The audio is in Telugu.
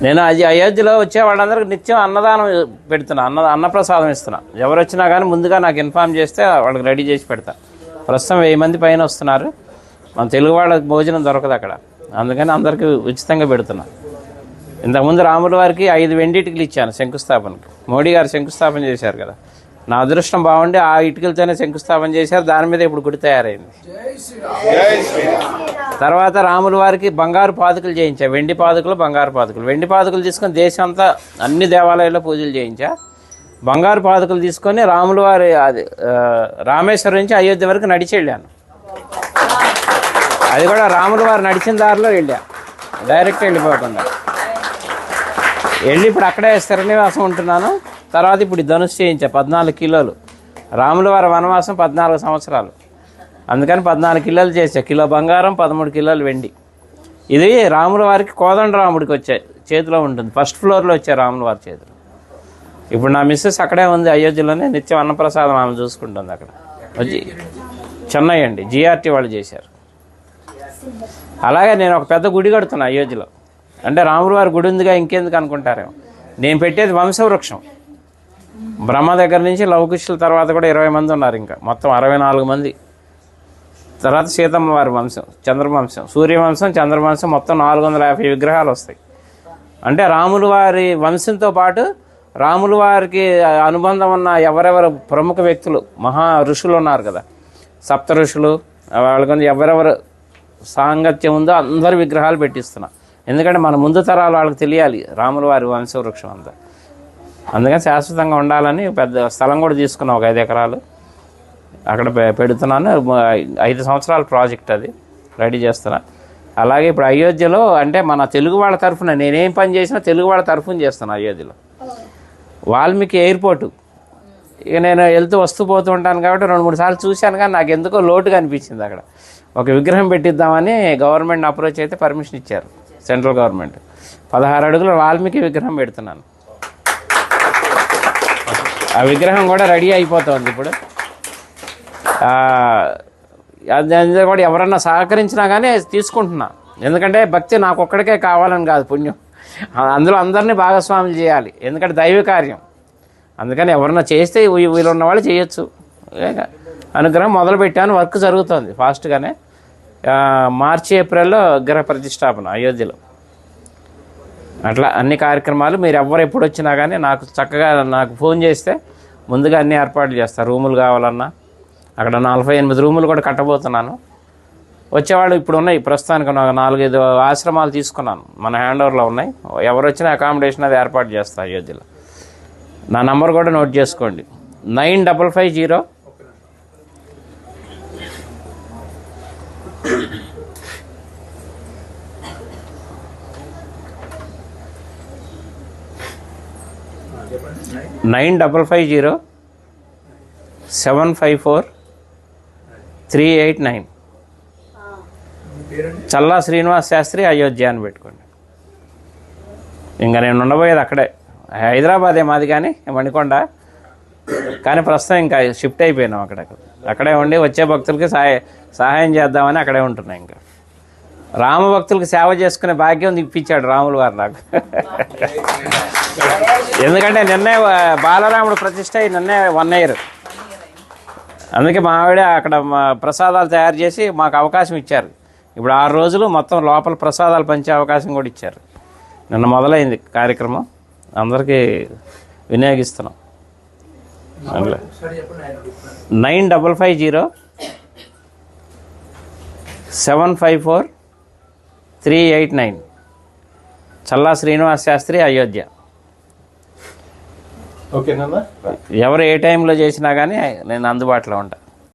నేను అది అయోధ్యలో వచ్చే వాళ్ళందరికీ నిత్యం అన్నదానం పెడుతున్నా, అన్నప్రసాదం ఇస్తున్నా. ఎవరు వచ్చినా కానీ ముందుగా నాకు ఇన్ఫామ్ చేస్తే వాళ్ళకి రెడీ చేసి పెడతా. ప్రస్తుతం 1000 మంది పైన వస్తున్నారు. మన తెలుగు వాళ్ళకి భోజనం దొరకదు అక్కడ, అందుకని అందరికీ ఉచితంగా పెడుతున్నా. ఇంతకుముందు రాముల వారికి 5 వెండి ఇటుకలు ఇచ్చాను శంకుస్థాపనకి. మోడీ గారు శంకుస్థాపన చేశారు కదా, నా అదృష్టం బాగుండి ఆ ఇటుకలతోనే శంకుస్థాపన చేశారు. దాని మీద ఇప్పుడు గుడి తయారైంది. తర్వాత రాముల వారికి బంగారు పాదుకలు చేయించా, వెండి పాదుకలు, బంగారు పాదుకలు. వెండి పాదుకలు తీసుకొని దేశం అంతా అన్ని దేవాలయాల్లో పూజలు చేయించా. బంగారు పాదుకలు తీసుకొని రాముల వారి అది రామేశ్వరం నుంచి అయోధ్య వరకు నడిచి వెళ్ళాను. అది కూడా రాముల వారు నడిచిన దారిలో వెళ్ళా, డైరెక్ట్ వెళ్ళిపోకుండా వెళ్ళి ఇప్పుడు అక్కడే స్థిరనివాసం ఉంటున్నాను. తర్వాత ఇప్పుడు ధనుసు చేయించా 14 కిలోలు. రాముల వారి వనవాసం 14 సంవత్సరాలు, అందుకని 14 కిలోలు చేసా. కిలో బంగారం, 13 కిలోలు వెండి. ఇది రాముల వారికి కోదండరాముడికి వచ్చే చేతిలో ఉంటుంది, ఫస్ట్ ఫ్లోర్లో వచ్చే రాముల వారి చేతిలో. ఇప్పుడు నా మిస్సెస్ అక్కడే ఉంది అయోధ్యలోనే, నిత్యం అన్నప్రసాదం ఆమె చూసుకుంటుంది అక్కడ. వచ్చి చెన్నై అండి, జిఆర్టీ వాళ్ళు చేశారు. అలాగే నేను ఒక పెద్ద గుడి కడుతున్నా అయోధ్యలో. అంటే రాముల వారి గుడి ఉందిగా ఇంకెందుకు అనుకుంటారేమో. నేను పెట్టేది వంశవృక్షం. బ్రహ్మ దగ్గర నుంచి లవకుశుల తర్వాత కూడా 20 మంది ఉన్నారు, ఇంకా మొత్తం 64 మంది. తర్వాత సీతమ్మ వారి వంశం, చంద్రవంశం, సూర్యవంశం, చంద్రవంశం, మొత్తం 450 విగ్రహాలు వస్తాయి. అంటే రాముల వారి వంశంతో పాటు రాముల వారికి అనుబంధం ఉన్న ఎవరెవరు ప్రముఖ వ్యక్తులు, మహా ఋషులు ఉన్నారు కదా, సప్త ఋషులు, వాళ్ళకి ఎవరెవరు సాంగత్యం ఉందో అందరు విగ్రహాలు పెట్టిస్తున్నా. ఎందుకంటే మన ముందు తరాలు వాళ్ళకి తెలియాలి రాముల వారి వంశవృక్షం అంతా. అందుకని శాశ్వతంగా ఉండాలని పెద్ద స్థలం కూడా తీసుకున్నాం, ఒక 5 ఎకరాలు. అక్కడ పెడుతున్నాను. 5 సంవత్సరాల ప్రాజెక్ట్ అది, రెడీ చేస్తున్నా. అలాగే ఇప్పుడు అయోధ్యలో అంటే మన తెలుగు వాళ్ళ తరఫున నేనేం పని చేసినా తెలుగు వాళ్ళ తరఫున చేస్తాను. అయోధ్యలో వాల్మీకి ఎయిర్పోర్టు, ఇక నేను వెళ్తూ వస్తూ పోతూ ఉంటాను కాబట్టి 2-3 సార్లు చూశాను, కానీ నాకు ఎందుకో లోటుగా అనిపించింది. అక్కడ ఒక విగ్రహం పెట్టిద్దామని గవర్నమెంట్ అప్రోచ్ అయితే పర్మిషన్ ఇచ్చారు, సెంట్రల్ గవర్నమెంట్. 16 అడుగుల వాల్మీకి విగ్రహం పెడుతున్నాను. ఆ విగ్రహం కూడా రెడీ అయిపోతుంది ఇప్పుడు. అది కూడా ఎవరన్నా సహకరించినా కానీ తీసుకుంటున్నా. ఎందుకంటే భక్తి నాకు ఒక్కడికే కావాలని కాదు, పుణ్యం అందులో అందరినీ భాగస్వాములు చేయాలి, ఎందుకంటే దైవ కార్యం. అందుకని ఎవరన్నా చేస్తే వీళ్ళున్న వాళ్ళు చేయొచ్చు. అనుగ్రహం మొదలుపెట్టాను, వర్క్ జరుగుతుంది ఫాస్ట్గానే. మార్చి ఏప్రిల్లో విగ్రహ ప్రతిష్టాపన అయోధ్యలో. అట్లా అన్ని కార్యక్రమాలు మీరు ఎవరు ఎప్పుడు వచ్చినా కానీ నాకు చక్కగా నాకు ఫోన్ చేస్తే ముందుగా అన్ని ఏర్పాట్లు చేస్తారు. రూములు కావాలన్నా అక్కడ 48 రూములు కూడా కట్టబోతున్నాను. వచ్చేవాళ్ళు ఇప్పుడు ఉన్నాయి, ప్రస్తుతానికి 4-5 ఆశ్రమాలు తీసుకున్నాను, మన హ్యాండ్ ఓవర్లో ఉన్నాయి. ఎవరు వచ్చినా అకామిడేషన్ అది ఏర్పాటు చేస్తాను అయోధ్యలో. నా నంబర్ కూడా నోట్ చేసుకోండి, 9550 754-389. చల్లా శ్రీనివాస్ శాస్త్రి అయోధ్య అని పెట్టుకోండి. ఇంకా నేను ఉండబోయేది అక్కడే, హైదరాబాదే మాది కానీ మణికొండ, కానీ ప్రస్తుతం ఇంకా షిఫ్ట్ అయిపోయినాం అక్కడే ఉండి వచ్చే భక్తులకి సహాయం చేద్దామని అక్కడే ఉంటున్నాయి. ఇంకా రామ భక్తులకు సేవ చేసుకునే భాగ్యం ఇప్పించాడు రాముల వారు నాకు. ఎందుకంటే నిన్నే బాలరాముడు ప్రతిష్ట నిన్నే 1 year. అందుకే మా ఆవిడ అక్కడ ప్రసాదాలు తయారు చేసి మాకు అవకాశం ఇచ్చారు. ఇప్పుడు 6 రోజులు మొత్తం లోపల ప్రసాదాలు పంచే అవకాశం కూడా ఇచ్చారు. నిన్న మొదలైంది కార్యక్రమం, అందరికీ వినియోగిస్తున్నాం. 9550-754-389. చల్లా శ్రీనివాస్ శాస్త్రి అయోధ్య. ఓకేనా? ఎవరు ఏ టైంలో చేసినా కానీ నేను అందుబాటులో ఉంటాను.